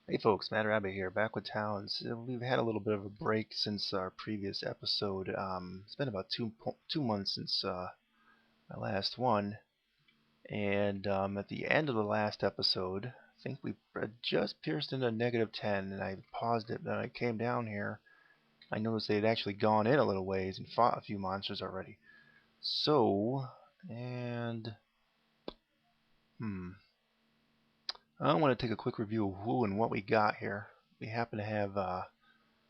Hey folks, Matt Rabbit here, back with Talons. We've had a little bit of a break since our previous episode. It's been about 2 months since my last one, and at the end of the last episode, I think we just pierced into -10, and I paused it. Then I came down here. I noticed they had actually gone in a little ways and fought a few monsters already. So, and hmm, I want to take a quick review of who and what we got here. We happen to have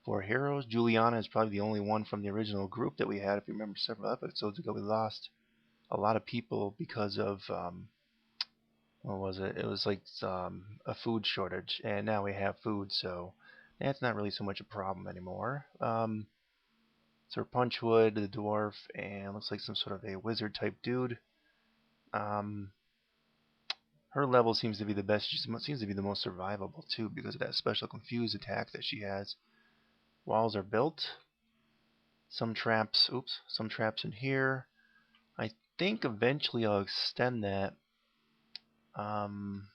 for heroes, Juliana is probably the only one from the original group that we had. If you remember several episodes ago, we lost a lot of people because of what was it? It was like a food shortage, and now we have food, so that's not really so much a problem anymore. Sir Punchwood, the dwarf, and looks like some sort of a wizard type dude. Um, her level seems to be the best. She seems to be the most survivable too, because of that special confuse attack that she has. Walls are built. Some traps in here. I think eventually I'll extend that. Um,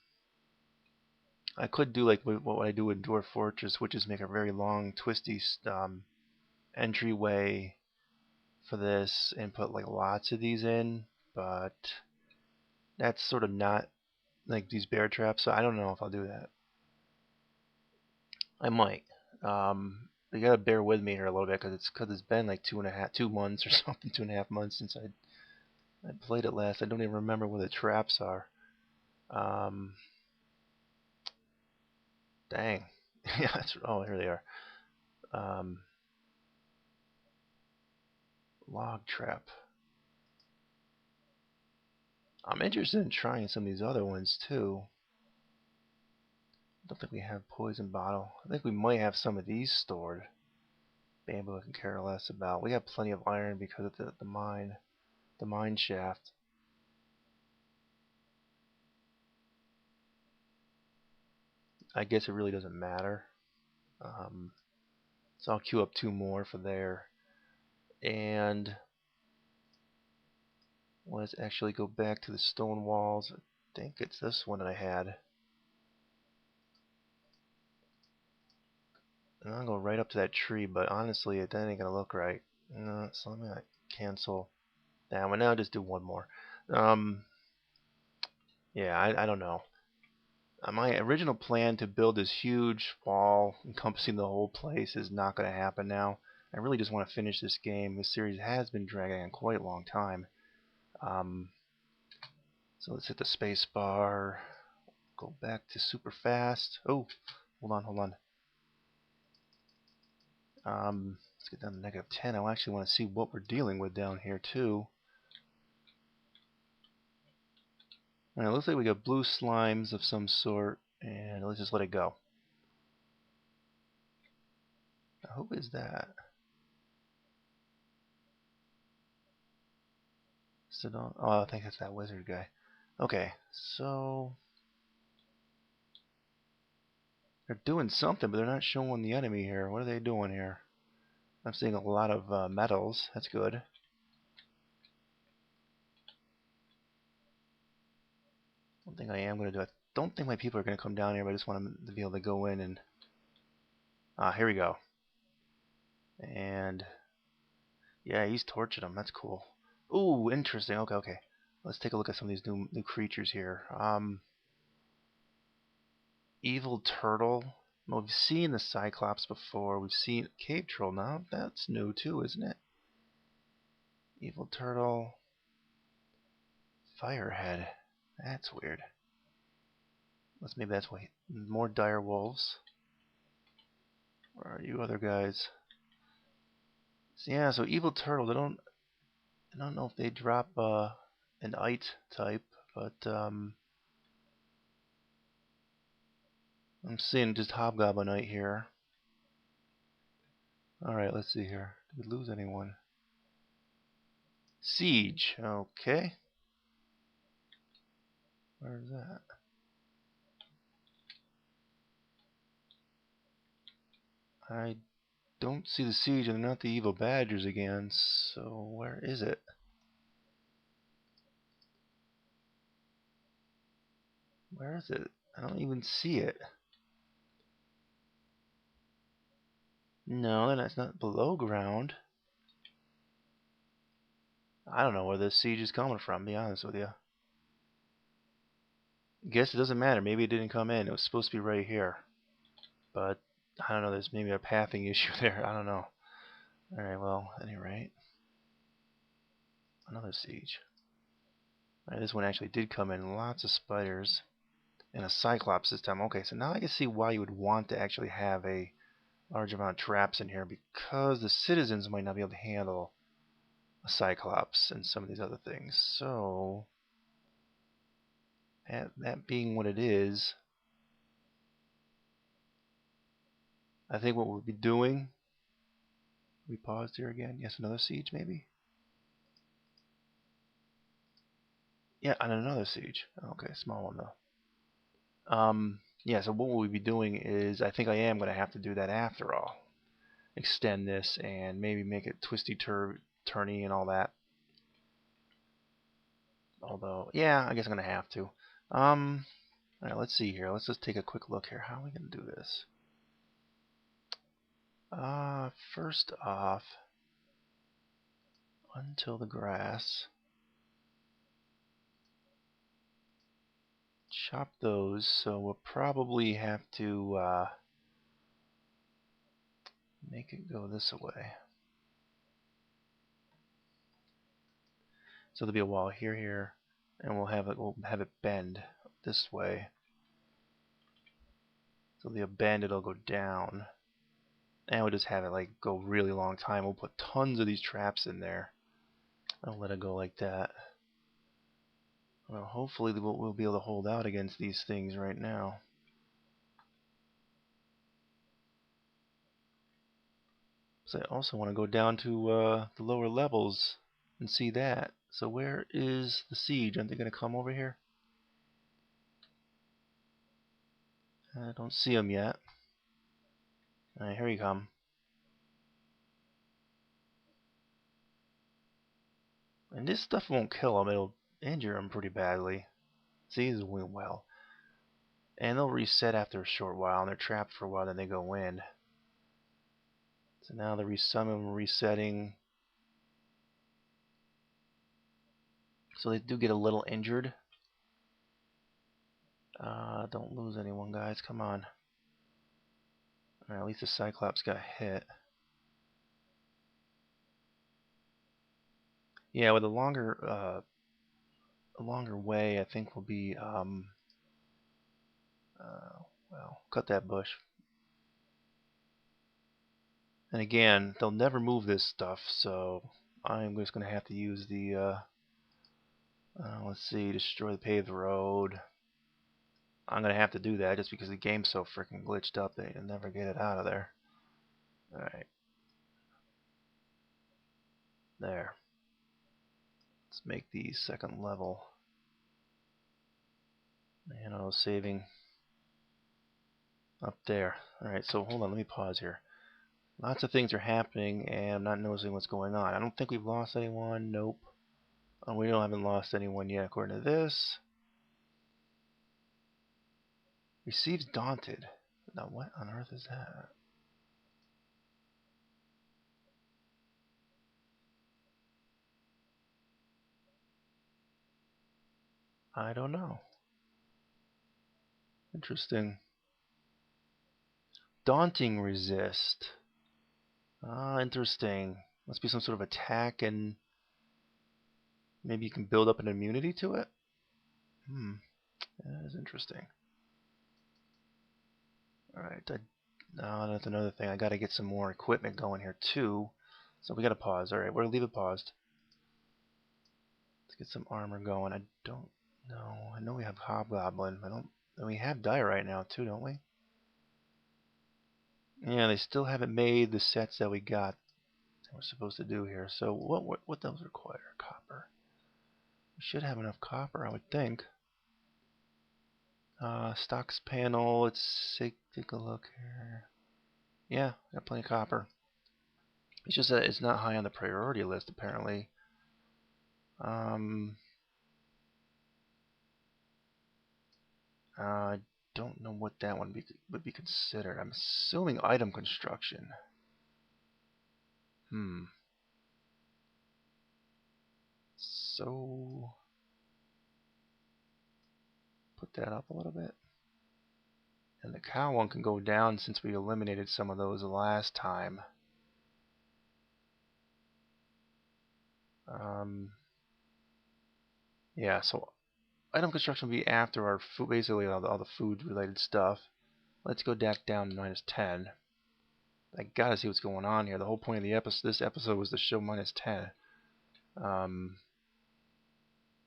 I could do like what I do in Dwarf Fortress, which is make a very long, twisty entryway for this and put like lots of these in, but that's sort of not like these bear traps, so I don't know if I'll do that. I might. You gotta bear with me here a little bit because it's been like 2 months or something, 2.5 months since I played it last. I don't even remember where the traps are. Um, Dang. Yeah, oh, here they are. Um, Log trap. I'm interested in trying some of these other ones too. I don't think we have poison bottle. I think we might have some of these stored. Bamboo I can care less about. We have plenty of iron because of the mine shaft. I guess it really doesn't matter. Um, so I'll queue up two more for there. And let's actually go back to the stone walls. I think it's this one that I had. And I'll go right up to that tree, but honestly, that ain't gonna look right. No, so let me cancel that one. Now just do one more. Um, yeah, I don't know. My original plan to build this huge wall encompassing the whole place is not going to happen now. I really just want to finish this game. This series has been dragging on quite a long time. Um, so let's hit the space bar. Go back to super fast. Oh, hold on. Let's get down to -10. I actually want to see what we're dealing with down here too. Alright, looks like we got blue slimes of some sort, and let's just let it go. Now, who is that? Sidon? Oh, I think that's that wizard guy. Okay, so they're doing something, but they're not showing the enemy here. What are they doing here? I'm seeing a lot of metals. That's good. One thing I am going to do, I don't think my people are going to come down here, but I just want them to be able to go in and... here we go. And yeah, he's torching them. That's cool. Ooh, interesting. Okay. Let's take a look at some of these new creatures here. Evil turtle. Well, we've seen the Cyclops before. We've seen cave troll now. That's new too, isn't it? Evil turtle. Firehead. That's weird. Maybe that's why. More dire wolves. Where are you other guys? So, yeah, so evil turtle. I don't know if they drop an ite type, but I'm seeing just hobgoblin here. All right, let's see here. Did we lose anyone? Siege. Okay. Where's that? I don't see the siege, and they're not the evil badgers again. So where is it? Where is it? I don't even see it. No, that's not below ground. I don't know where this siege is coming from, to be honest with you. Guess it doesn't matter. Maybe it didn't come in. It was supposed to be right here. But, I don't know, there's maybe a pathing issue there. I don't know. Alright, well, at any rate. Another siege. Alright, this one actually did come in. Lots of spiders. And a cyclops this time. Okay, so now I can see why you would want to actually have a large amount of traps in here. Because the citizens might not be able to handle a cyclops and some of these other things. So, that being what it is, I think what we'll be doing, we paused here again. Yes, another siege maybe? Yeah, and another siege. Okay, small one though. Yeah, so what we'll be doing is, I think I am going to have to do that after all. Extend this and maybe make it twisty-turny and all that. Although, yeah, I guess I'm going to have to. Alright, let's see here. Let's just take a quick look here. How are we going to do this? First off, until the grass. Chop those, so we'll probably have to make it go this way. So there'll be a wall here, and we'll have it bend this way. So there'll be a bend, it'll go down. And we'll just have it like go really long time. We'll put tons of these traps in there. I'll let it go like that. Well, hopefully we'll be able to hold out against these things right now. So I also want to go down to the lower levels and see that. So where is the siege? Aren't they going to come over here? I don't see them yet. Alright, here you come. And this stuff won't kill them, it'll injure them pretty badly. See, these went well. And they'll reset after a short while, and they're trapped for a while, then they go in. So now some of them are resetting. So they do get a little injured. Don't lose anyone, guys. Come on. Alright, at least the Cyclops got hit. Yeah, with a longer way, I think will be well, cut that bush. And again, they'll never move this stuff, so I'm just going to have to use the let's see, destroy the paved road. I'm going to have to do that just because the game's so freaking glitched up that you'll never get it out of there. Alright. There. Let's make these second level. And auto saving up there. Alright, so hold on, let me pause here. Lots of things are happening and I'm not noticing what's going on. I don't think we've lost anyone. Nope. We haven't lost anyone yet according to this. Receives daunted. Now what on earth is that? I don't know. Interesting. Daunting resist. Interesting. Must be some sort of attack and maybe you can build up an immunity to it? That is interesting. Alright, that's another thing. I gotta get some more equipment going here too. So we gotta pause. Alright, we're gonna leave it paused. Let's get some armor going. I don't know. I know we have Hobgoblin. We have Diorite now too, don't we? Yeah, they still haven't made the sets that we got that we're supposed to do here. So what those require? Copper. We should have enough copper, I would think. Stocks panel. Let's take a look here. Yeah, got plenty of copper. It's just that it's not high on the priority list apparently. I don't know what that one would be considered. I'm assuming item construction. So put that up a little bit. And the cow one can go down since we eliminated some of those last time. Yeah, so item construction will be after our food, basically all the food related stuff. Let's go back down to -10. I gotta see what's going on here. The whole point of this episode was to show -10.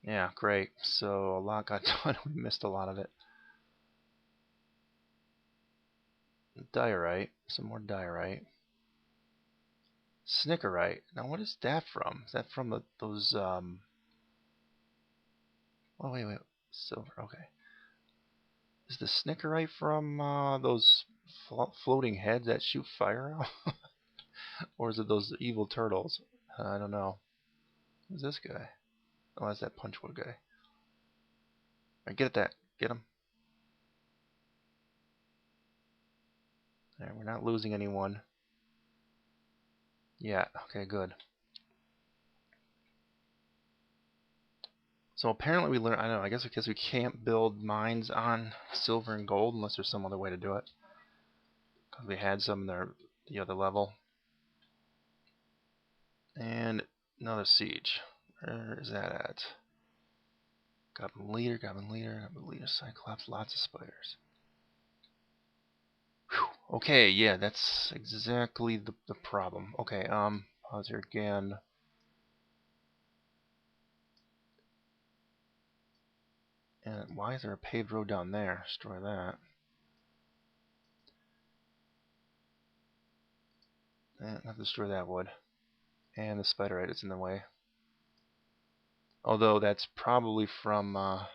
Yeah, great. So a lot got done. We missed a lot of it. Diorite. Some more diorite. Snickerite. Now what is that from? Is that from those oh wait. Silver. Okay. Is the Snickerite from those floating heads that shoot fire out? Or is it those evil turtles? I don't know. Who's this guy? Oh, that's that punchwood guy. Alright, get at that. Get him. Alright, we're not losing anyone. Yeah, okay, good. So apparently we learned, I don't know, I guess because we can't build mines on silver and gold unless there's some other way to do it. Because we had some in the other level. And another siege. Where is that at? Goblin leader, Cyclops, lots of spiders. Whew. Okay, yeah, that's exactly the problem. Okay, pause here again. And why is there a paved road down there? Destroy that. And I have to destroy that wood. And the spiderite is in the way. Although that's probably from the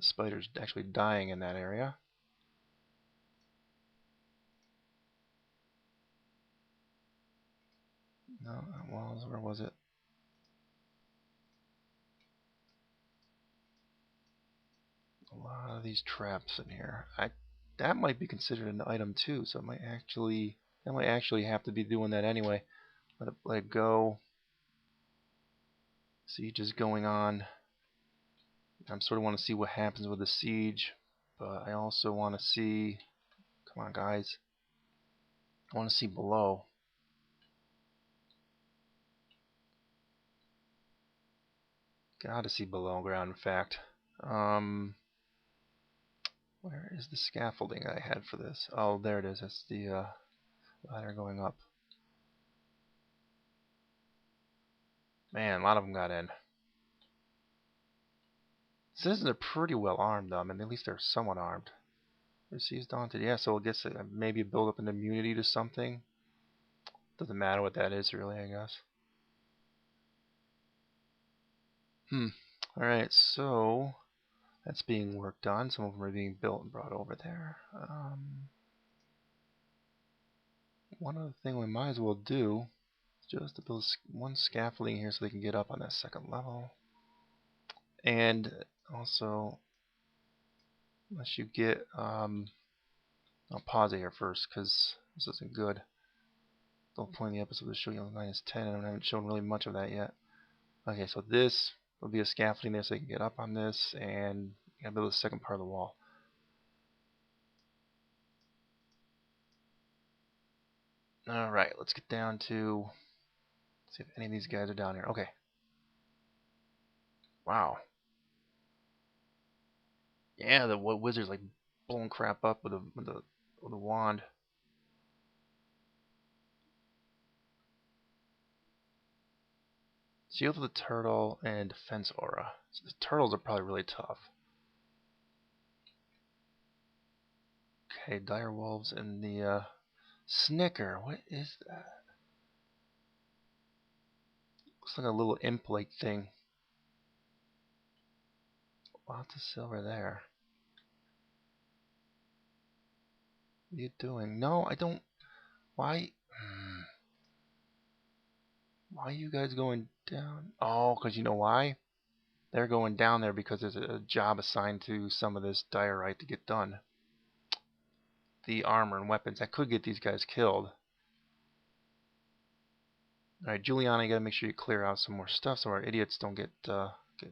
spiders actually dying in that area. No, walls, where was it? A lot of these traps in here. That might be considered an item too, so it might actually have to be doing that anyway. Let it go. Siege is going on. I sort of want to see what happens with the siege, but I also want to see. Come on, guys. I want to see below. Gotta see below ground, in fact. Where is the scaffolding I had for this? Oh, there it is. That's the ladder going up. Man, a lot of them got in. Citizens are pretty well armed, though. I mean, at least they're somewhat armed. He's daunted. Yeah, so I guess maybe build up an immunity to something. Doesn't matter what that is, really, I guess. Alright, so that's being worked on. Some of them are being built and brought over there. One other thing we might as well do is just to build one scaffolding here so they can get up on that second level. And also, unless you get, I'll pause it here first because this isn't good. The whole point of the episode is to show you -10, and I haven't shown really much of that yet. Okay, so this will be a scaffolding there so you can get up on this, and you gotta build the second part of the wall. Alright, let's get down to see if any of these guys are down here. Okay. Wow. Yeah, the wizard's like blowing crap up with a wand. Shield of the Turtle and Defense Aura. So the turtles are probably really tough. Okay, Dire Wolves and the Snicker. What is that? Looks like a little imp-like thing. Lots of silver there. What are you doing? No, I don't. Why? Why are you guys going down? Oh, because you know why? They're going down there because there's a job assigned to some of this diorite to get done. The armor and weapons that could get these guys killed. All right, Juliana, you gotta make sure you clear out some more stuff so our idiots don't get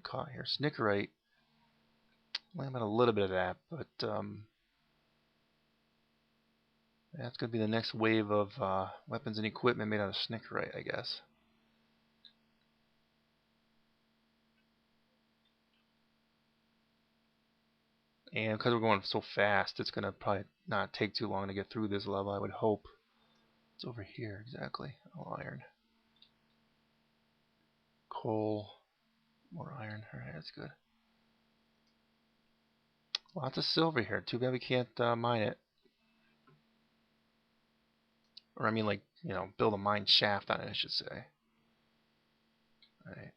caught here. Snickerite, well, I'm at a little bit of that, but that's gonna be the next wave of weapons and equipment made out of Snickerite, I guess. And because we're going so fast, it's gonna probably not take too long to get through this level, I would hope. It's over here, exactly. Oh, iron. Coal. More iron. Alright, that's good. Lots of silver here. Too bad we can't mine it. Or I mean, like, you know, build a mine shaft on it, I should say. Alright.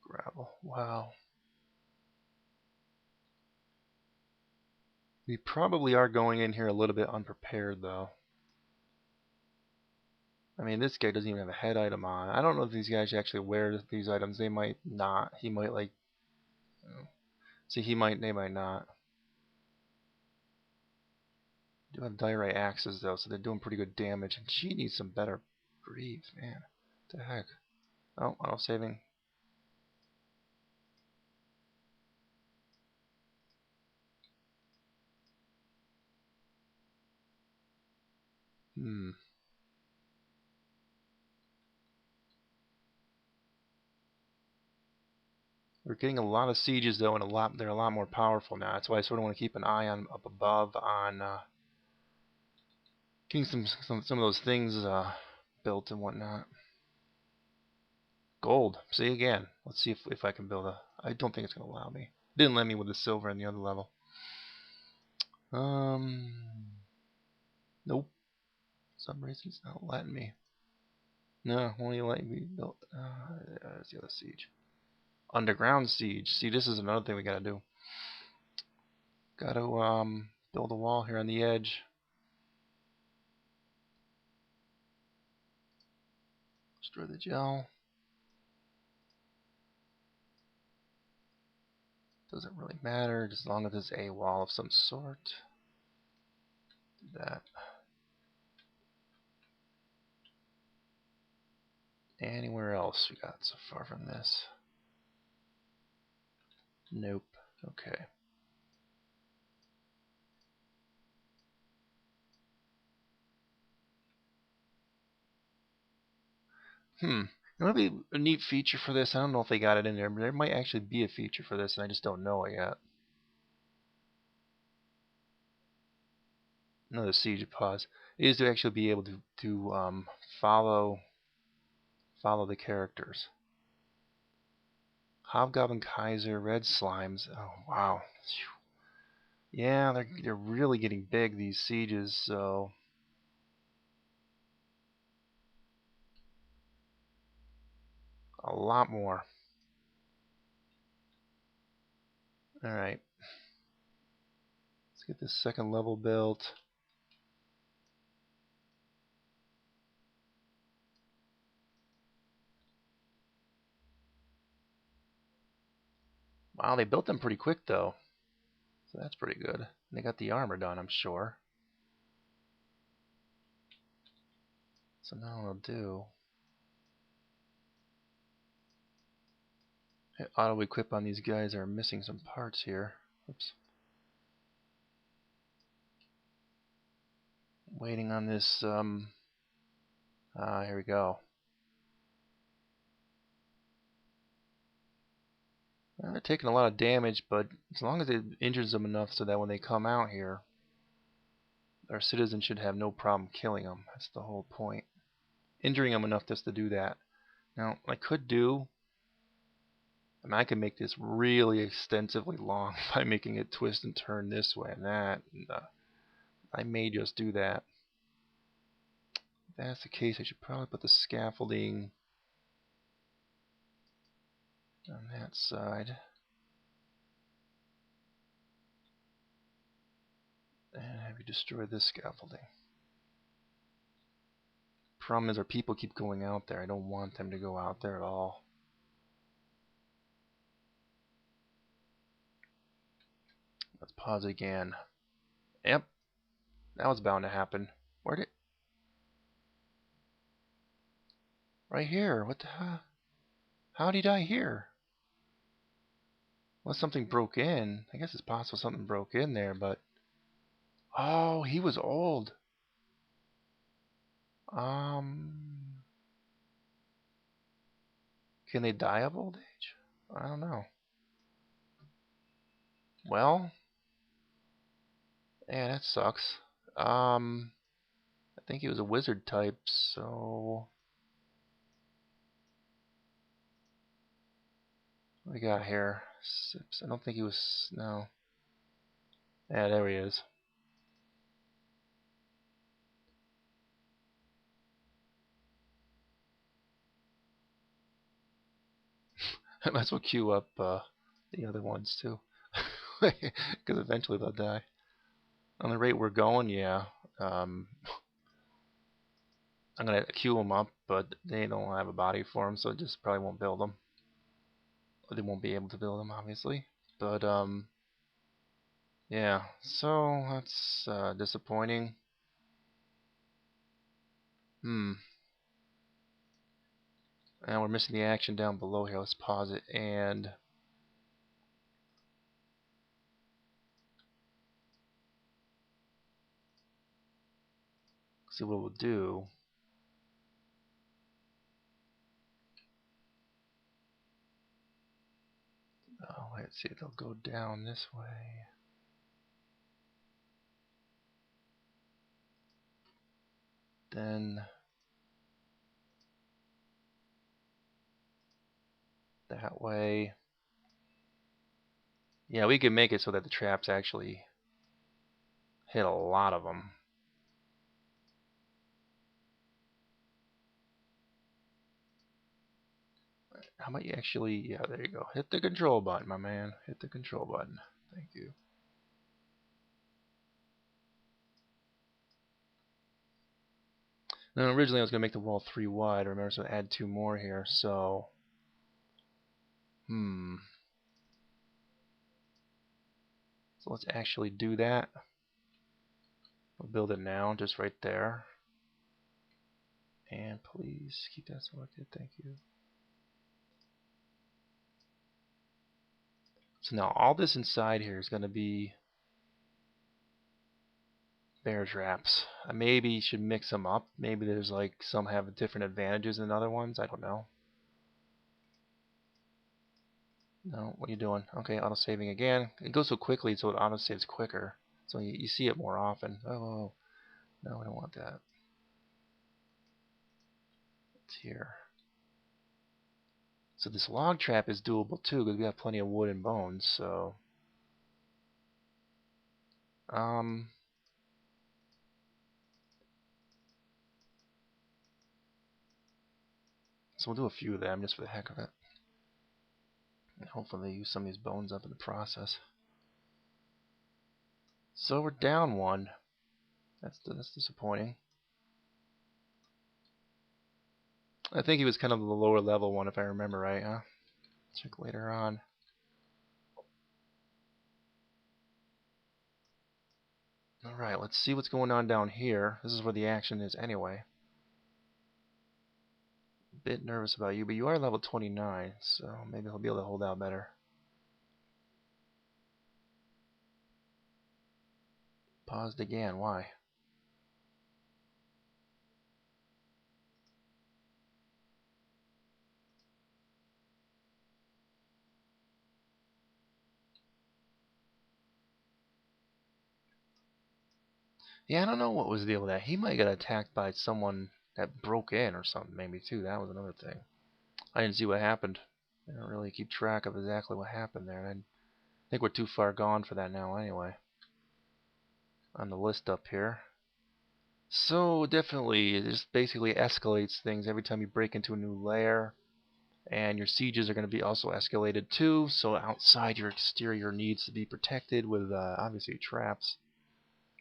Gravel. Wow. We probably are going in here a little bit unprepared, though. I mean, this guy doesn't even have a head item on. I don't know if these guys actually wear these items. They might not. He might, like... See, he might, they might not. They do have diorite axes, though, so they're doing pretty good damage. And she needs some better greaves, man. What the heck? Oh, auto saving. Hmm. We're getting a lot of sieges though, and they're a lot more powerful now. That's why I sort of want to keep an eye on up above on getting some of those things built and whatnot. Gold. See again. Let's see if I can build a. I don't think it's gonna allow me. Didn't let me with the silver in the other level. Nope. For some reason it's not letting me. No, only letting me build. There's the other siege. Underground siege. See, this is another thing we gotta do. Gotta build a wall here on the edge. Destroy the gel. Doesn't really matter, as long as it's a wall of some sort. Do that. Anywhere else we got so far from this? Nope. Okay. It would be a neat feature for this. I don't know if they got it in there, but there might actually be a feature for this, and I just don't know it yet. Another siege pause. It is to actually be able to follow the characters. Hobgoblin Kaiser, Red Slimes. Oh wow. Yeah, they're really getting big, these sieges. So a lot more. All right. Let's get this second level built. Wow, they built them pretty quick though. So that's pretty good. They got the armor done, I'm sure. So now what I'll do, auto equip on these guys are missing some parts here. Oops. Waiting on this, here we go. They're taking a lot of damage, but as long as it injures them enough so that when they come out here, our citizens should have no problem killing them. That's the whole point. Injuring them enough just to do that. Now, I could do, I mean, I can make this really extensively long by making it twist and turn this way and that. And, I may just do that. If that's the case, I should probably put the scaffolding on that side. And have you destroy this scaffolding. Problem is our people keep going out there. I don't want them to go out there at all. Let's Pause again. Yep, that was bound to happen. Where did... Right here. What the hell? How did he die here? Well, something broke in. I guess it's possible something broke in there, but... Oh, he was old. Can they die of old age? I don't know. Well, yeah, that sucks. I think he was a wizard type, so... What we got here? Sips. I don't think he was... No. Yeah, there he is. I might as well queue up the other ones too. Because eventually they'll die. On the rate we're going, yeah. I'm going to queue them up, but they don't have a body for them, so just probably won't build them. Or they won't be able to build them, obviously. But, yeah. So, that's disappointing. And we're missing the action down below here. Let's pause it and... see what we'll do. Oh, let's see. They'll go down this way. Then... that way. Yeah, we can make it so that the traps actually hit a lot of them. How about you actually... yeah, there you go. Hit the control button, my man. Hit the control button. Thank you. Now, originally I was going to make the wall 3 wide. Remember, so add 2 more here. So... So let's actually do that. We'll build it now, just right there. And please keep that selected. Thank you. So now all this inside here is going to be bear traps. I maybe should mix them up. Maybe there's like some have different advantages than other ones. I don't know. No, what are you doing? Okay, auto saving again. It goes so quickly, so it auto saves quicker. So you see it more often. Oh, no, I don't want that. It's here. So this log trap is doable too, because we have plenty of wood and bones. So, so we'll do a few of them just for the heck of it. And hopefully they use some of these bones up in the process. So we're down 1. That's disappointing. I think he was kind of the lower level one, if I remember right, huh? Check later on. Alright, let's see what's going on down here. This is where the action is anyway. A bit nervous about you, but you are level 29, so maybe he'll be able to hold out better. Paused again, why? Yeah, I don't know what was the deal with that. He might get attacked by someone that broke in or something, maybe too. That was another thing. I didn't see what happened. I don't really keep track of exactly what happened there. I think we're too far gone for that now anyway. On the list up here. So definitely, it just basically escalates things every time you break into a new lair. And your sieges are going to be also escalated too. So outside, your exterior needs to be protected with obviously traps.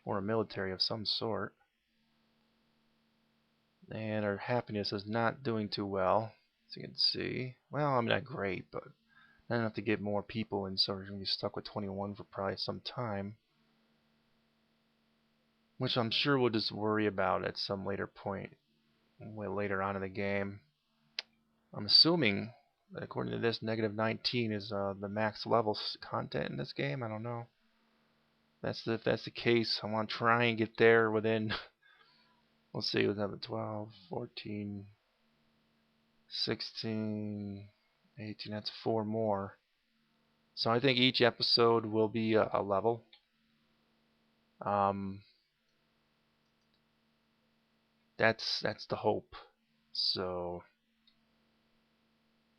Or a military of some sort. And our happiness is not doing too well, as you can see. Well, I'm not great, but I have to get more people in, so we're going to be stuck with 21 for probably some time. Which I'm sure we'll just worry about at some later point, way later on in the game. I'm assuming that according to this, -19 is the max level content in this game. I don't know. If that's the case, I want to try and get there within, let's see, we'll have 12, 14, 16, 18, that's 4 more. So I think each episode will be a level. That's the hope. So,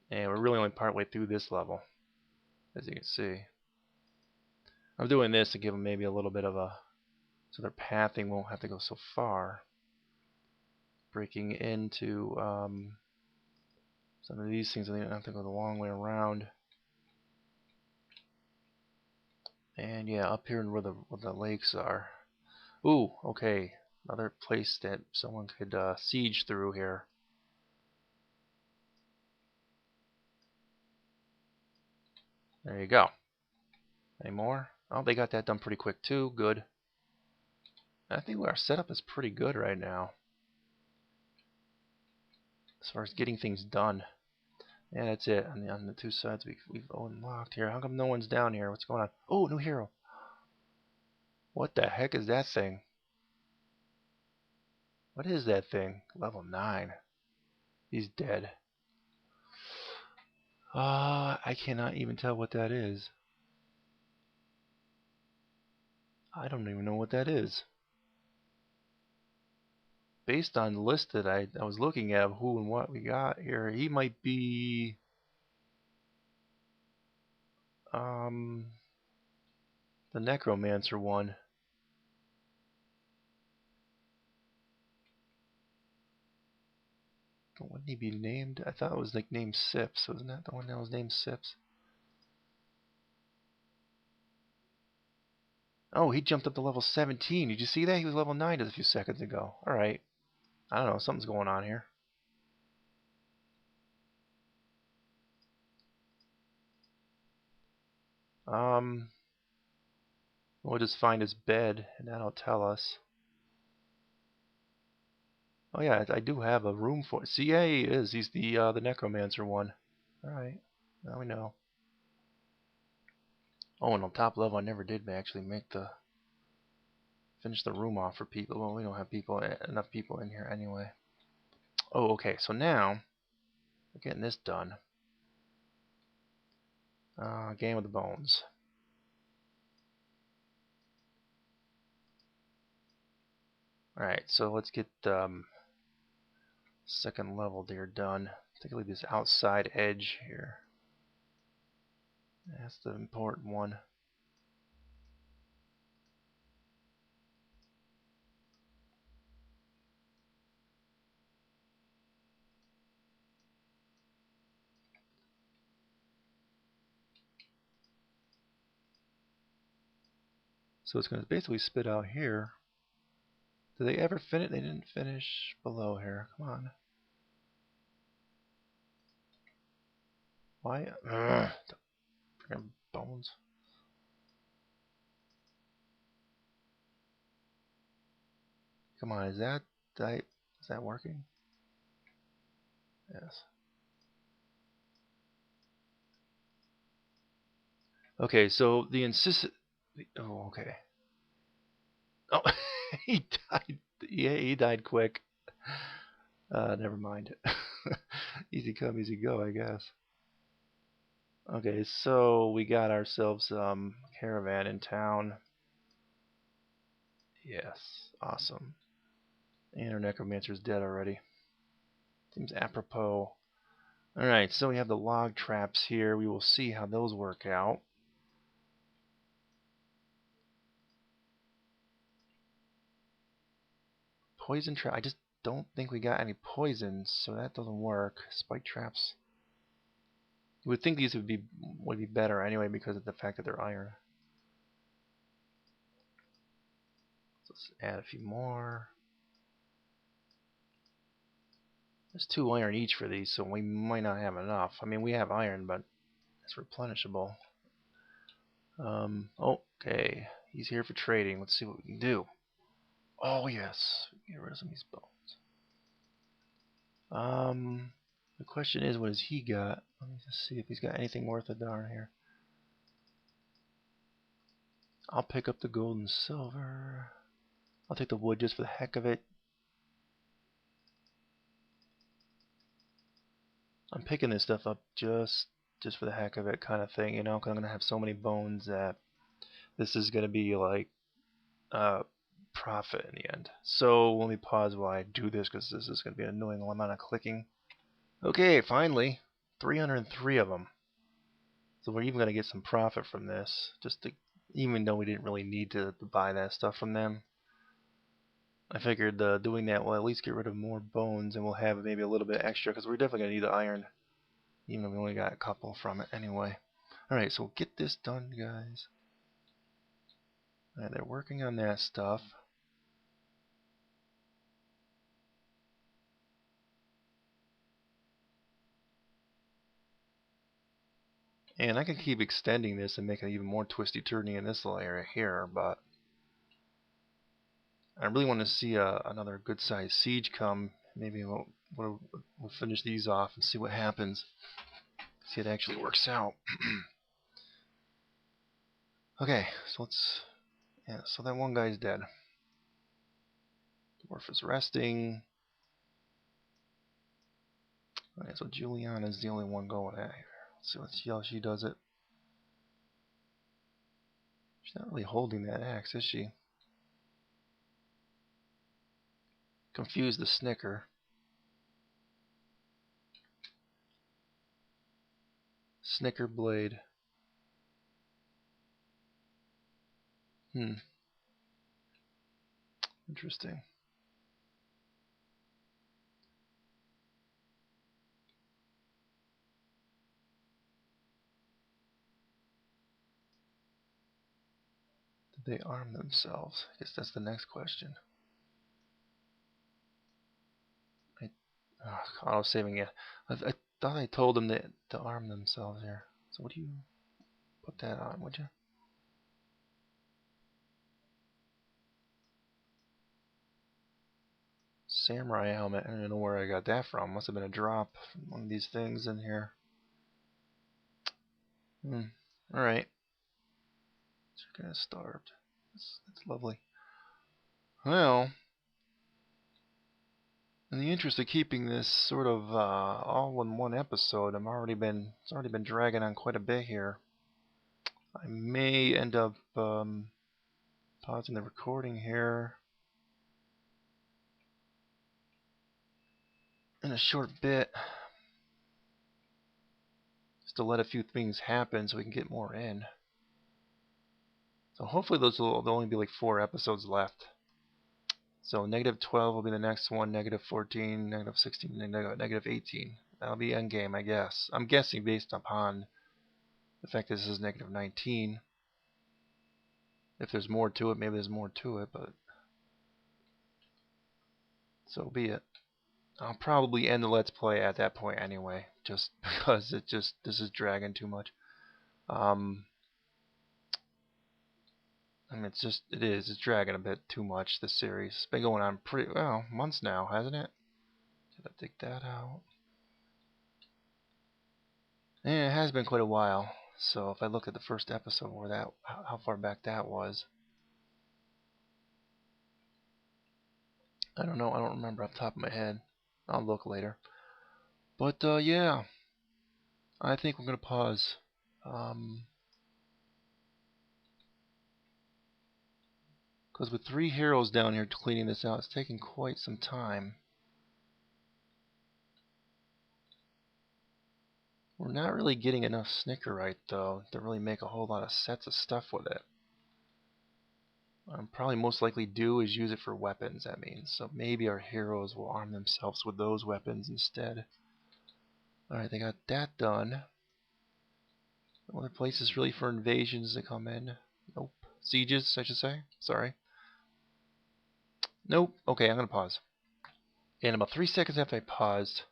and we're really only partway through this level, as you can see. I'm doing this to give them maybe a little bit of a, so their pathing won't have to go so far. Breaking into some of these things, they don't have to go the long way around. And yeah, up here where the lakes are. Ooh, okay, another place that someone could siege through here. There you go. Any more? Oh, they got that done pretty quick too. Good. I think our setup is pretty good right now as far as getting things done. Yeah, that's it. On the two sides we've unlocked here. How come no one's down here? What's going on? Oh, new hero. What the heck is that thing? What is that thing? Level 9. He's dead. I cannot even tell what that is. I don't even know what that is. Based on the list that I was looking at of who and what we got here, he might be the Necromancer one. Wouldn't he be named? I thought it was like named Sips. Wasn't that the one that was named Sips? Oh, he jumped up to level 17. Did you see that? He was level 9 just a few seconds ago. Alright. I don't know. Something's going on here. We'll just find his bed, and that'll tell us. Oh yeah, I do have a room for it. See, yeah, he is. He's the Necromancer one. Alright. Now we know. Oh, and on top level, I never did actually finish the room off for people. Well, we don't have enough people in here anyway. Oh, okay. So now we're getting this done. Game of the Bones. Alright, so let's get second level there done. Particularly this outside edge here. That's the important one. So it's going to basically spit out here. Did they ever finish? They didn't finish below here. Come on. Why? Freaking bones. Come on, is that working? Yes. Okay, so the insistent. Oh, okay. Oh, he died. Yeah, he died quick. Never mind. Easy come, easy go, I guess. Okay, so we got ourselves caravan in town. Yes, awesome. And our necromancer's dead already. Seems apropos. Alright, so we have the log traps here. We will see how those work out. Poison trap. I just don't think we got any poisons, so that doesn't work. Spike traps. You would think these would be better anyway because of the fact that they're iron. So let's add a few more. There's 2 iron each for these, so we might not have enough. I mean, we have iron, but It's replenishable. Okay. He's here for trading. Let's see what we can do. Oh, yes. Get rid of some of these bones. The question is, what has he got? Let me just see if he's got anything worth a darn here. I'll pick up the gold and silver. I'll take the wood just for the heck of it. I'm picking this stuff up just for the heck of it kind of thing, you know, 'cause I'm going to have so many bones that this is going to be like profit in the end. So let me pause while I do this, because this is going to be an annoying amount of clicking. Okay, finally, 303 of them. So we're even going to get some profit from this, even though we didn't really need to buy that stuff from them. I figured doing that will at least get rid of more bones, and we'll have maybe a little bit extra, because we're definitely going to need the iron, even though we only got a couple from it anyway. Alright, so we'll get this done, guys. Alright, they're working on that stuff. And I could keep extending this and make it even more twisty-turny in this little area here, but I really want to see another good-sized siege come. Maybe we'll finish these off and see what happens. See if it actually works out. Okay, so so that one guy's dead. Dwarf is resting. Okay, so Juliana's the only one going at here. Let's see how she does it. She's not really holding that axe, is she? Confuse the snicker. Snicker blade. Interesting. Did they arm themselves? I guess that's the next question. I was saving it. I thought I told them to arm themselves here. So what do you put that on, would you? Samurai helmet. I don't know where I got that from. Must have been a drop from one of these things in here. Alright. So you're kind of starved. That's lovely. Well, in the interest of keeping this sort of all in one episode, it's already been dragging on quite a bit here. I may end up pausing the recording here in a short bit, just to let a few things happen so we can get more in. So hopefully there'll only be like 4 episodes left. So -12 will be the next one, -14, -16, and -18. That'll be endgame, I guess. I'm guessing based upon the fact that this is -19. If there's more to it, maybe there's more to it, but so be it. I'll probably end the Let's Play at that point anyway, just because this is dragging too much. I mean, it's dragging a bit too much, this series. It's been going on pretty, well, months now, hasn't it? Did I take that out? Yeah, it has been quite a while. So if I look at the first episode, how far back that was, I don't know. I don't remember off the top of my head. I'll look later. But yeah, I think we're gonna pause. Because with 3 heroes down here cleaning this out, it's taking quite some time. We're not really getting enough snickerite though to really make a whole lot of sets of stuff with it. Probably most likely do is use it for weapons, that means. So maybe our heroes will arm themselves with those weapons instead. Alright, they got that done. Other places really for invasions to come in. Nope. Sieges, I should say. Sorry. Nope. Okay, I'm going to pause. And about 3 seconds after I paused,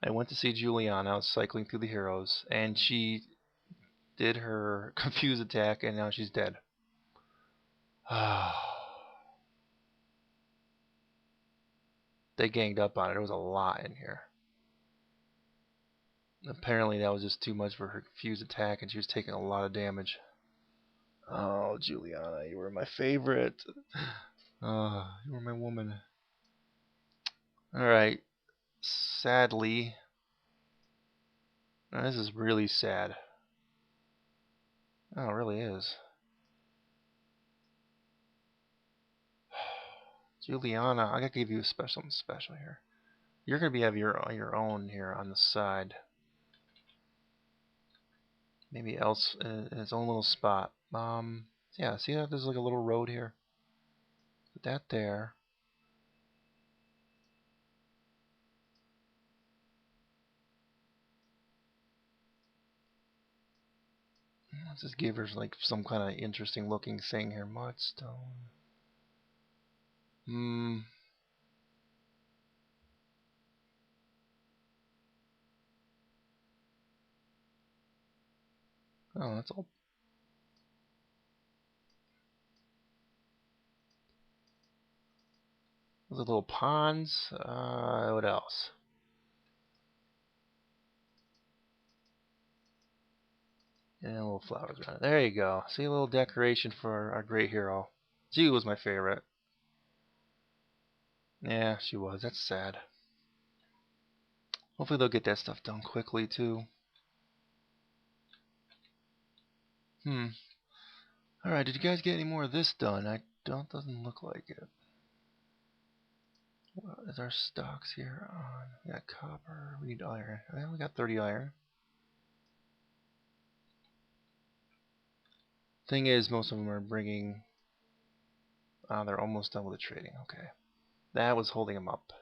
I went to see Juliana. I was cycling through the heroes, and she did her confuse attack, and now she's dead. They ganged up on it. There was a lot in here. Apparently that was just too much for her confused attack, and she was taking a lot of damage. Oh, Juliana, you were my favorite. You were my woman. Alright. Sadly. This is really sad. Oh, it really is. Juliana, I gotta give you something special here. You're gonna have your own here on the side. Maybe else in its own little spot. Yeah, see that there's like a little road here? Put that there. Let's just give her like some kind of interesting looking thing here. Mudstone. Oh, that's all. Those are little ponds. What else? And little flowers around it. There you go. See, a little decoration for our great hero. She was my favorite. Yeah, she was. That's sad. Hopefully they'll get that stuff done quickly too. Alright, did you guys get any more of this done? Doesn't look like it. What is our stocks here on? We got copper, we need iron. Well, we got 30 iron. Thing is, most of them are bringing... they're almost done with the trading. Okay. That was holding them up.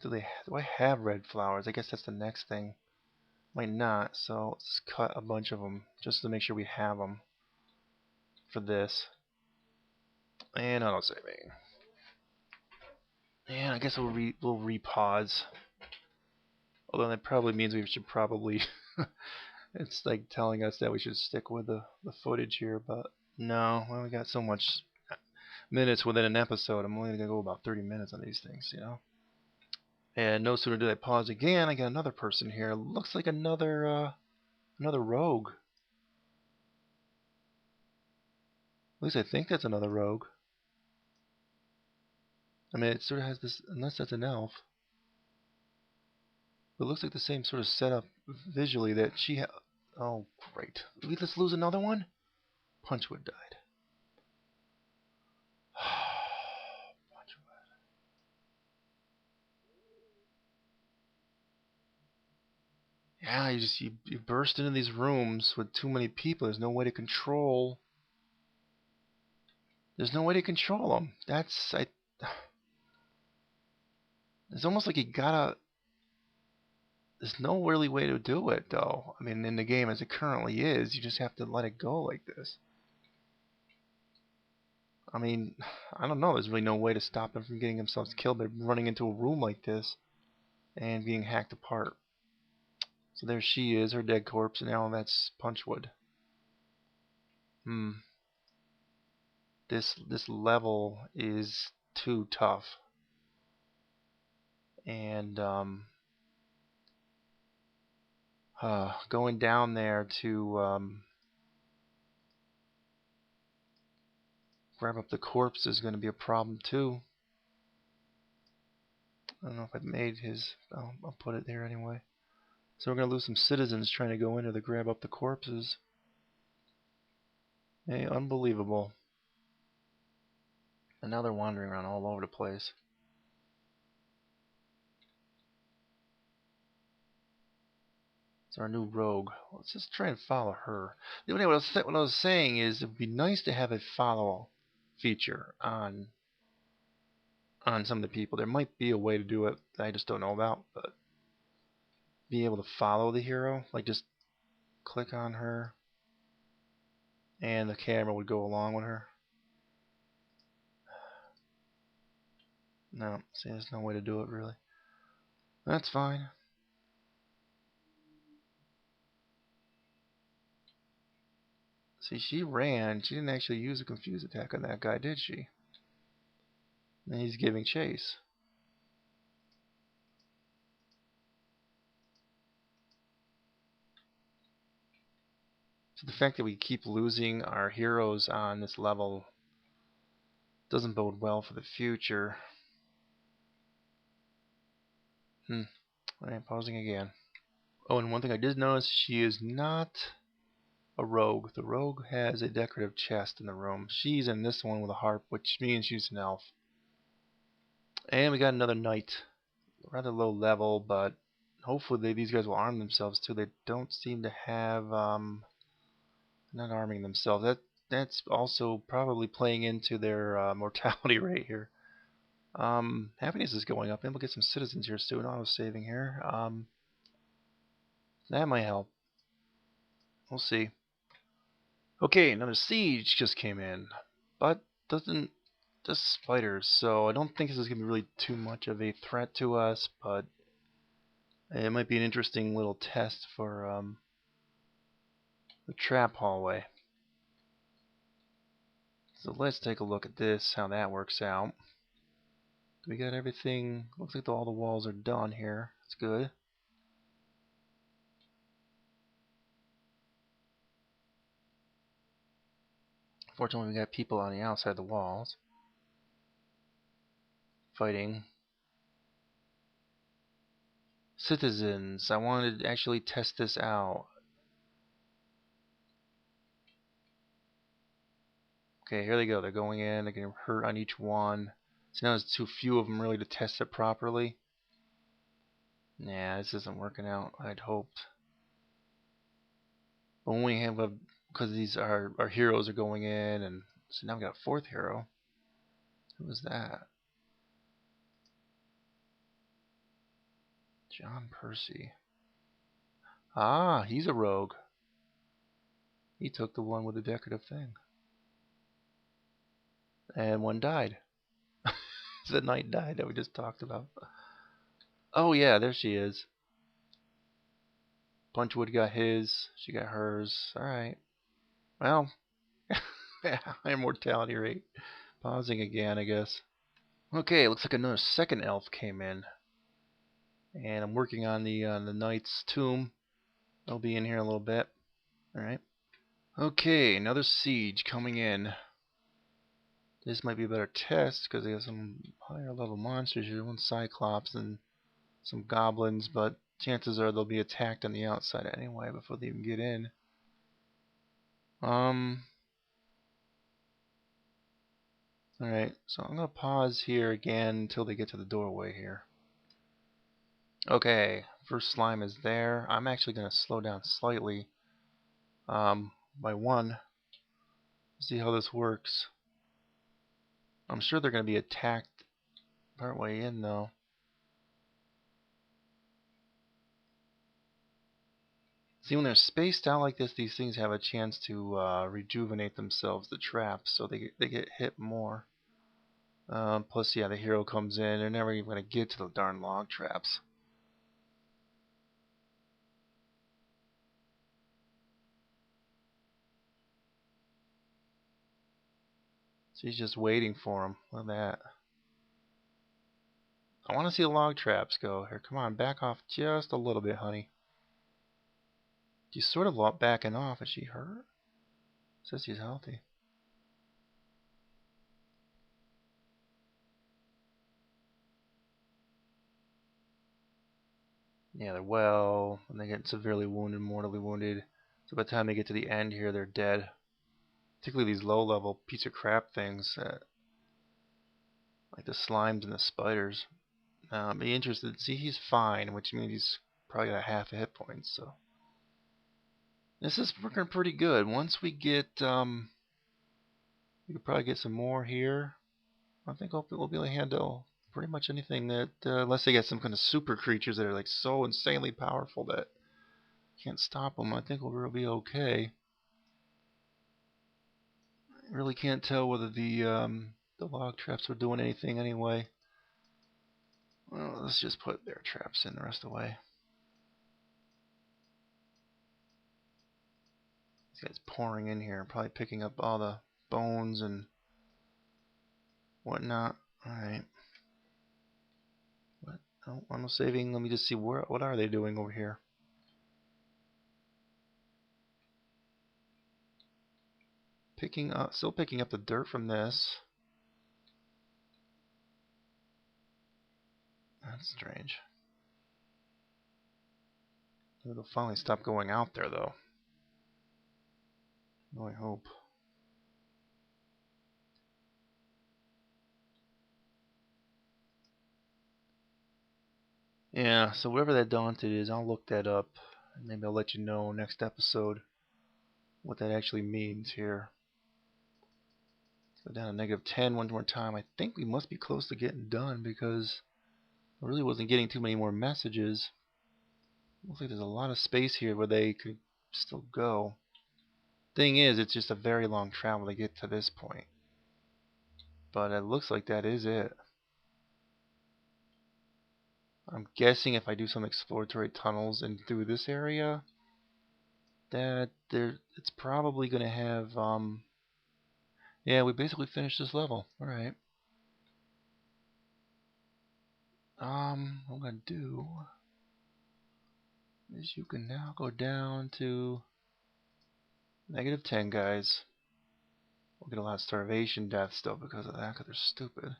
Do I have red flowers? I guess that's the next thing. Might not, so let's cut a bunch of them just to make sure we have them for this. And auto saving. And I guess we'll repause. Although that probably means we should probably it's like telling us that we should stick with the footage here, but no, well, we got so much minutes within an episode. I'm only gonna go about 30 minutes on these things, you know. And no sooner did I pause again, I got another person here. Looks like another rogue. At least I think that's another rogue. I mean, it sort of has this, unless that's an elf. But it looks like the same sort of setup visually that she had. Oh, great. Did we just lose another one? Punchwood died. Punchwood. Yeah, you burst into these rooms with too many people. There's no way to control. There's no way to control them. It's almost like you gotta. There's no really way to do it, though. I mean, in the game as it currently is, you just have to let it go like this. I mean, I don't know. There's really no way to stop them from getting themselves killed by running into a room like this and being hacked apart. So there she is, her dead corpse, and now that's Punchwood. This level is too tough. And going down there to grab up the corpse is going to be a problem too. I don't know if I've made his. I'll put it there anyway. So we're going to lose some citizens trying to go in there to grab up the corpses. Hey, unbelievable. And now they're wandering around all over the place. It's our new rogue. Let's just try and follow her. Anyway, what I was saying is it would be nice to have a follow feature on some of the people. There might be a way to do it that I just don't know about, but be able to follow the hero, like just click on her and the camera would go along with her. No, see, there's no way to do it really. That's fine. See, she ran. She didn't actually use a confuse attack on that guy, did she? And he's giving chase. So the fact that we keep losing our heroes on this level doesn't bode well for the future. Alright, pausing again. Oh, and one thing I did notice, she is not a rogue. The rogue has a decorative chest in the room. She's in this one with a harp, which means she's an elf. And we got another knight. Rather low level, but hopefully these guys will arm themselves too. They don't seem to have not arming themselves. That's also probably playing into their mortality rate here. Happiness is going up. Maybe we'll get some citizens here soon. Auto saving here. That might help. We'll see. Okay, another siege just came in, but doesn't just spiders. So I don't think this is gonna be really too much of a threat to us, but it might be an interesting little test for the trap hallway. So let's take a look at this, how that works out. We got everything. Looks like all the walls are done here. That's good. Fortunately, we got people on the outside the walls fighting. Citizens, I wanted to actually test this out. Okay, here they go. They're going in. They're getting hurt on each one. So now there's too few of them really to test it properly. Nah, this isn't working out. I'd hoped. But when we have a, because these our heroes are going in, and so now we got a fourth hero. Who was that? John Percy. Ah, he's a rogue. He took the one with the decorative thing. And one died. The knight died that we just talked about. Oh yeah, there she is. Punchwood got his. She got hers. Alright. Well, high mortality rate. Pausing again, I guess. Okay, looks like another second elf came in. And I'm working on the knight's tomb. They'll be in here a little bit. Alright. Okay, another siege coming in. This might be a better test because they have some higher level monsters here. One Cyclops and some goblins, but chances are they'll be attacked on the outside anyway before they even get in. Alright, so I'm going to pause here again until they get to the doorway here. Okay, first slime is there. I'm actually going to slow down slightly by one. See how this works. I'm sure they're going to be attacked partway in though. See, when they're spaced out like this, these things have a chance to rejuvenate themselves, the traps, so they get hit more. Plus, yeah, the hero comes in. They're never even going to get to the darn log traps. She's just waiting for him. Look at that. I want to see the log traps go. Here, come on, back off just a little bit, honey. She's sort of backing off. Is she hurt? Says she's healthy. Yeah, they're well, and they get severely wounded, mortally wounded. So by the time they get to the end here, they're dead. Particularly these low-level piece of crap things, like the slimes and the spiders. Be interested. See, he's fine, which means he's probably got half a hit points. So this is working pretty good. Once we get, we could probably get some more here. I think we'll be able to handle pretty much anything that, unless they get some kind of super creatures that are like so insanely powerful that can't stop them. I think we'll be okay. I really can't tell whether the log traps are doing anything anyway. let's just put bear traps in the rest of the way. This guy's pouring in here, probably picking up all the bones and whatnot. Alright. What? Oh, I'm saving. Let me just see what are they doing over here. Still picking up the dirt from this. That's strange. Maybe they'll finally stop going out there, though. No, I hope. Yeah, so wherever that daunted is, I'll look that up. Maybe I'll let you know next episode what that actually means here. Let's go down to -10 one more time. I think we must be close to getting done because I really wasn't getting too many more messages. Looks like there's a lot of space here where they could still go. Thing is, it's just a very long travel to get to this point. But it looks like that is it. I'm guessing if I do some exploratory tunnels and through this area, that it's probably going to have yeah, we basically finished this level. Alright. What I'm going to do is you can now go down to -10, guys. We'll get a lot of starvation deaths still because of that, because they're stupid.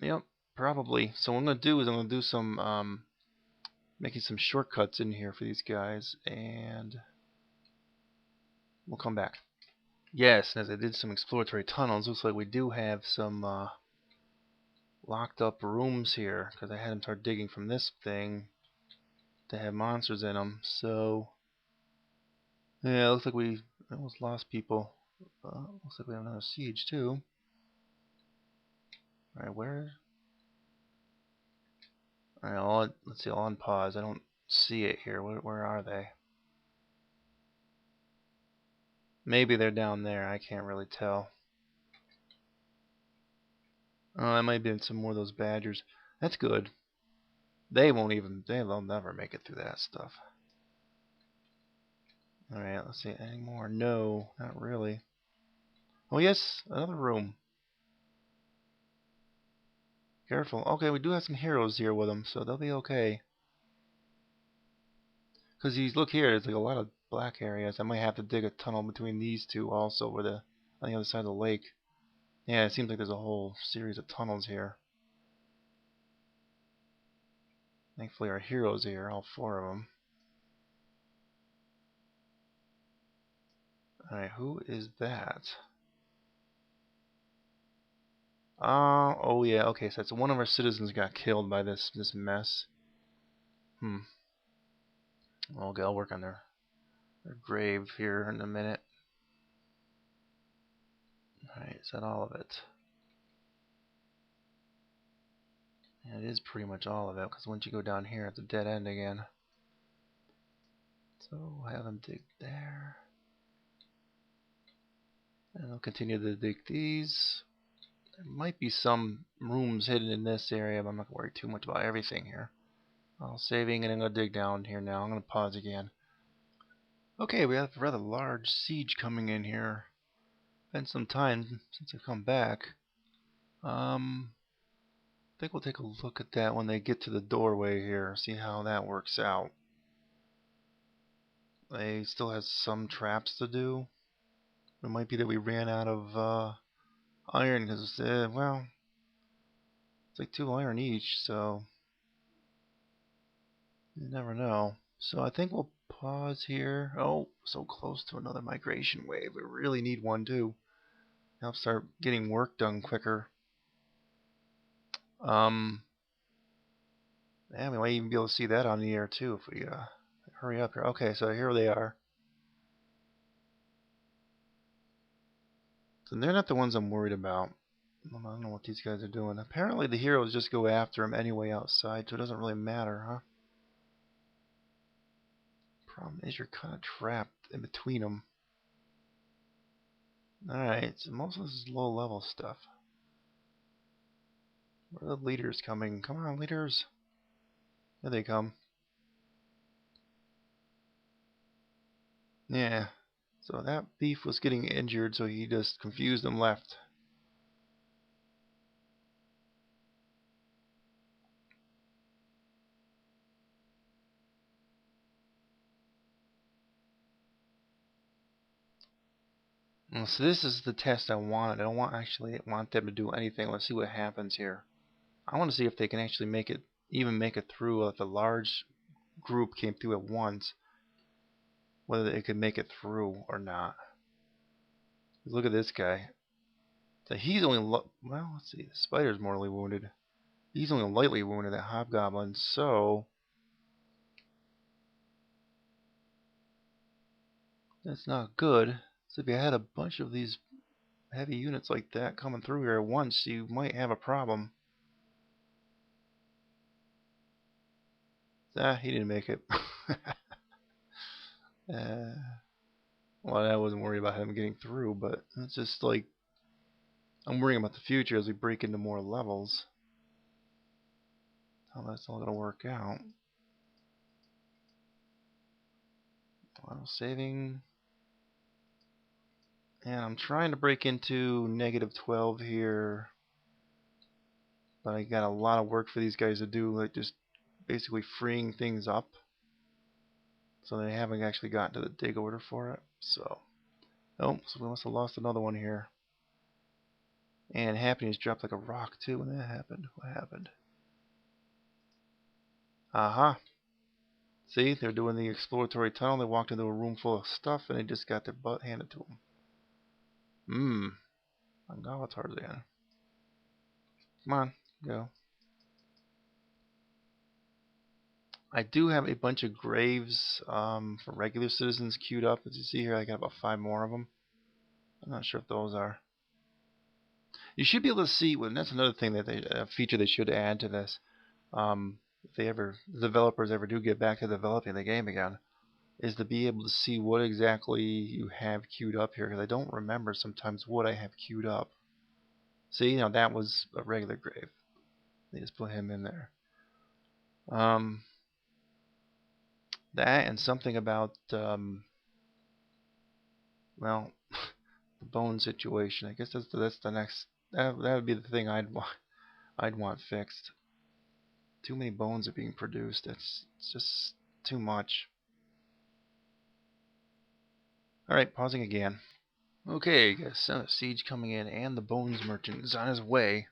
Yep, probably. So what I'm going to do is I'm going to do some making some shortcuts in here for these guys, and we'll come back. Yes, as I did some exploratory tunnels, looks like we do have some locked up rooms here, because I had them start digging from this thing to have monsters in them. So yeah, it looks like we almost lost people. Looks like we have another siege too. Alright, where? Alright, let's see, I'll unpause. I don't see it here. Where are they? Maybe they're down there. I can't really tell. Oh, that might have been some more of those badgers. That's good. They'll never make it through that stuff. Alright, let's see. Any more? No, not really. Oh, yes, another room. Careful. Okay, we do have some heroes here with them, so they'll be okay. Because look here, there's like a lot of black areas. I might have to dig a tunnel between these two also, on the other side of the lake. Yeah, it seems like there's a whole series of tunnels here. Thankfully our heroes are here, all 4 of them. Alright, who is that? Oh yeah, okay, so it's one of our citizens got killed by this mess. Okay, I'll work on their grave here in a minute. Alright, is that all of it? Yeah, it is pretty much all of it, because once you go down here, it's a dead end again. So have them dig there. And I'll continue to dig these. There might be some rooms hidden in this area, but I'm not going to worry too much about everything here. I'll saving and I'm going to dig down here now. I'm going to pause again. Okay, we have a rather large siege coming in here. Been some time since I've come back. I think we'll take a look at that when they get to the doorway here, see how that works out. They still have some traps to do. It might be that we ran out of iron because, well, it's like 2 iron each, so you never know. So I think we'll pause here. Oh, so close to another migration wave. We really need one too. Help start getting work done quicker. Yeah, we might even be able to see that on the air too if we hurry up here. Okay, so here they are. So they're not the ones I'm worried about. I don't know what these guys are doing. Apparently the heroes just go after them anyway outside, so it doesn't really matter, huh? Problem is you're kind of trapped in between them. Alright, so most of this is low level stuff. Where are the leaders coming? Come on, leaders. Here they come. Yeah. So that thief was getting injured, so he just confused and left. Well, so this is the test I wanted. I don't want them to do anything. Let's see what happens here. I want to see if they can actually make it through. If a large group came through at once, whether they could make it through or not. Look at this guy. So he's only well. Let's see. The spider's mortally wounded. He's only lightly wounded. That hobgoblin. So that's not good. So if you had a bunch of these heavy units like that coming through here at once, you might have a problem. Ah, he didn't make it. Well, I wasn't worried about him getting through, but it's just like I'm worrying about the future as we break into more levels. How that's all gonna work out. Auto saving. And I'm trying to break into -12 here. But I got a lot of work for these guys to do, like just basically freeing things up. So they haven't actually gotten to the dig order for it. So, oh, so we must have lost another one here. And happiness dropped like a rock too when that happened. What happened? Aha. See, they're doing the exploratory tunnel. They walked into a room full of stuff and they just got their butt handed to them. I'm going with Tarzan. Come on, go. I do have a bunch of graves for regular citizens queued up. As you see here, I got about 5 more of them. I'm not sure if those are. You should be able to see. Well, that's another thing that a feature they should add to this. If the developers ever do get back to developing the game again, is to be able to see what exactly you have queued up here. Because I don't remember sometimes what I have queued up. See, now that was a regular grave. They just put him in there. That and something about well, the bone situation. I guess that's the next. That would be the thing I'd want fixed. Too many bones are being produced. It's just too much. All right, pausing again. Okay, guys, siege coming in, and the bones merchant is on his way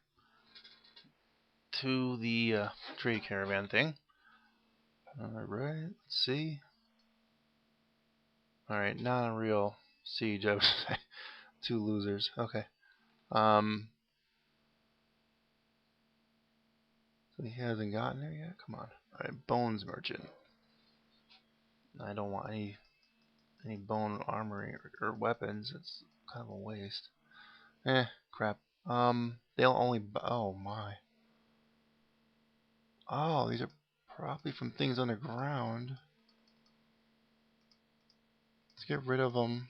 to the trade caravan thing. All right, let's see. All right, not a real siege. I was 2 losers. Okay. So he hasn't gotten there yet. Come on. All right, bones merchant. I don't want any bone armory or weapons. It's kind of a waste. Crap. They'll only. Oh my. Oh, these are probably from things underground. Let's get rid of them.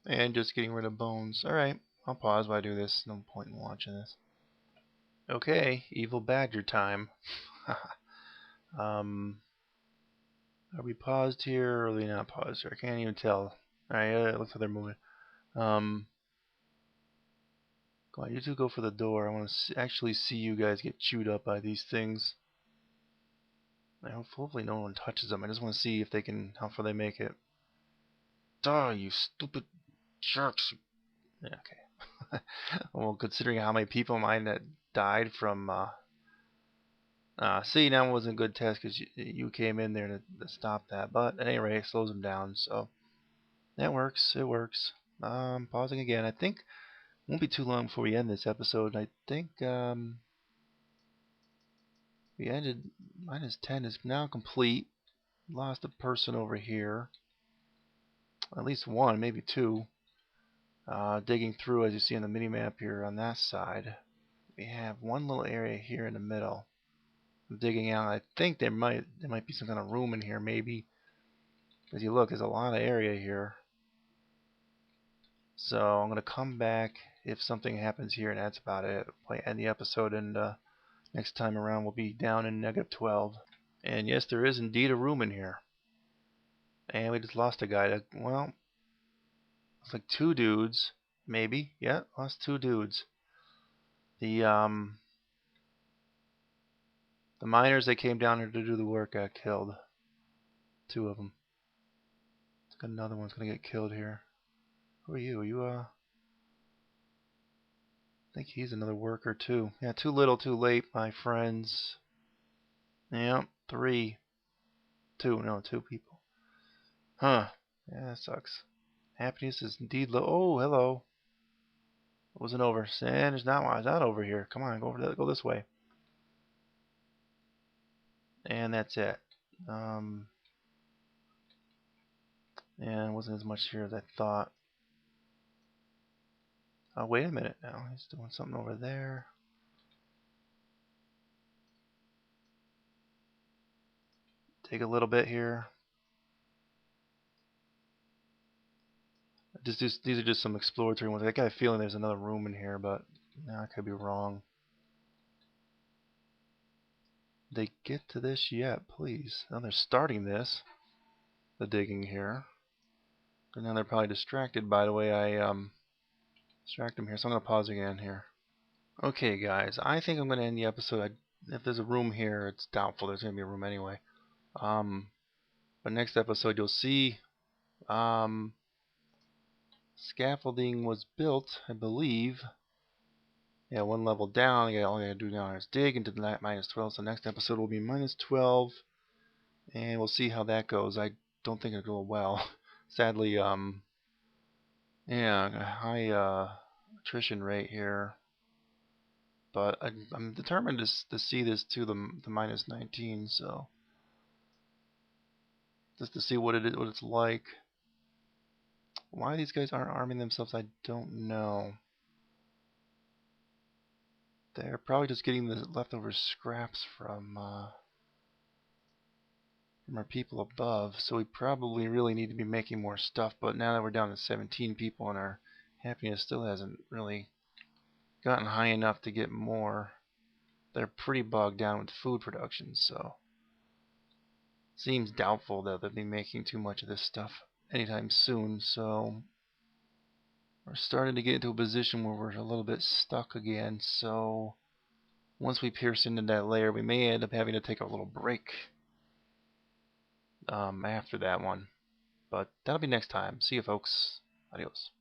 And just getting rid of bones. Alright, I'll pause while I do this. No point in watching this. Okay, evil badger time. Are we paused here or are we not paused here? I can't even tell. Alright, it looks like they're moving. Come on, you two go for the door. I want to actually see you guys get chewed up by these things. Hopefully no one touches them. I just want to see if they can, how far they make it. Oh, you stupid jerks. Yeah, okay. Well, considering how many people mine that died from, see, now it wasn't a good test because you came in there to stop that. But at any rate, it slows them down. So that works. It works. Pausing again. I think it won't be too long before we end this episode. I think we ended. -10 is now complete. Lost a person over here. At least one, maybe 2. Digging through, as you see on the mini map here on that side. We have one little area here in the middle. I'm digging out. I think there might be some kind of room in here, maybe. As you look, there's a lot of area here. So I'm gonna come back if something happens here, and that's about it. I'll end the episode, and next time around we'll be down in -12. And yes, there is indeed a room in here. And we just lost a guy. Well, it's like 2 dudes, maybe. Yeah, lost 2 dudes. The miners that came down here to do the work got killed. 2 of them. Got another one's gonna get killed here. Who are you? Are you I think he's another worker too. Yeah, too little, too late, my friends. Yeah, 3, 2, no, 2 people. Huh? Yeah, that sucks. Happiness is indeed low. Oh, hello. It wasn't over. Sand is not over here. Come on, go this way. And that's it. And it wasn't as much here as I thought. Oh, wait a minute now. He's doing something over there. Take a little bit here. These are just some exploratory ones. I got a feeling there's another room in here, but no, I could be wrong. They get to this yet, please? Now they're starting this. The digging here. And now they're probably distracted by the way I distract them here. So I'm gonna pause again here. Okay, guys, I think I'm gonna end the episode. If there's a room here, it's doubtful there's gonna be a room anyway. But next episode you'll see scaffolding was built, I believe. Yeah, 1 level down. All I gotta do now is dig into the -12. So next episode will be -12, and we'll see how that goes. I don't think it'll go well. Sadly, yeah, a high attrition rate here. But I'm determined to see this to the -19. So just to see what it's like. Why these guys aren't arming themselves, I don't know. They're probably just getting the leftover scraps from our people above, so we probably really need to be making more stuff. But now that we're down to 17 people and our happiness still hasn't really gotten high enough to get more, they're pretty bogged down with food production, so seems doubtful that they'll be making too much of this stuff anytime soon. So we're starting to get into a position where we're a little bit stuck again. So once we pierce into that layer, we may end up having to take a little break after that one. But that'll be next time. See you, folks. Adios.